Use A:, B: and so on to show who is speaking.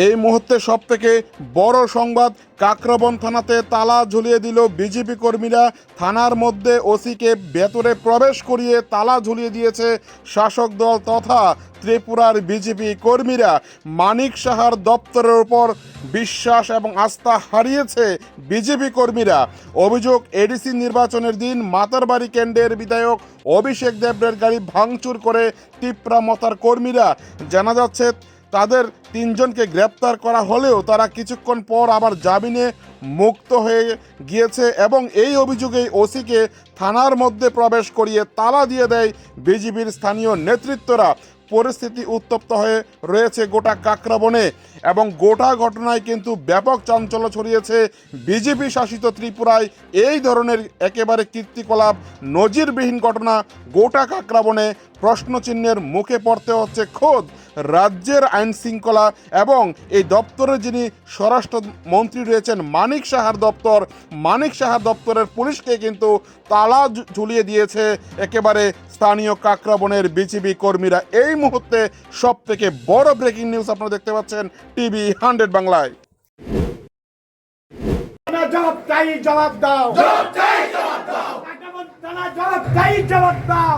A: এই মুহূর্তে সবথেকে বড় সংবাদ, কাকরাবন থানাতে তালা ঝুলিয়ে দিল বিজেপি কর্মীরা। থানার মধ্যে ওসিকে ভেতরে প্রবেশ করিয়ে তালা ঝুলিয়ে দিয়েছে শাসক দল তথা ত্রিপুরার বিজেপি কর্মীরা। মানিক সাহার দপ্তরের উপর বিশ্বাস এবং আস্থা হারিয়েছে বিজেপি কর্মীরা। অভিযোগ, এডিসি নির্বাচনের দিন মাতারবাড়ি কেন্দ্রের বিধায়ক অভিষেক দেবরের গাড়ি ভাঙচুর করে টিপ্রা মতার কর্মীরা। জানা যাচ্ছে তাদের 3 জনকে গ্রেপ্তার করা হলেও তারা কিছুক্ষণ পর আবার জামিনে মুক্ত হয়ে গিয়েছে এবং এই অভিযোগেই ওসিকে থানার মধ্যে প্রবেশ করিয়ে তালা দিয়ে দেয় বিজেপির স্থানীয় নেতৃত্বরা। পরিস্থিতি উত্তপ্ত হয়ে রয়েছে গোটা কাকরাবনে এবং গোটা ঘটনায় কিন্তু ব্যাপক চাঞ্চল্য ছড়িয়েছে বিজেপি শাসিত ত্রিপুরায়। এই ধরনের একেবারে কীর্তিকলাপ, নজিরবিহীন ঘটনা গোটা কাকরাবনে প্রশ্নচিহ্নের মুখে পড়তে হচ্ছে খোদ রাজ্যের আইন শৃঙ্খলা এবং এই দপ্তরের যিনি স্বরাষ্ট্র মন্ত্রী রয়েছেন মানিক সাহার দপ্তর। মানিক সাহার দপ্তরের পুলিশকে কিন্তু তালা ঝুলিয়ে দিয়েছে একেবারে স্থানীয় কাকরাবনের বিজেপি কর্মীরা। এই মুহূর্তে সব থেকে বড় ব্রেকিং নিউজ আপনারা দেখতে পাচ্ছেন টিভি 100 বাংলায়।
B: জবাব চাই, জবাব দাও, জবাব চাই, জবাব দাও, জবাব চাই, জবাব দাও।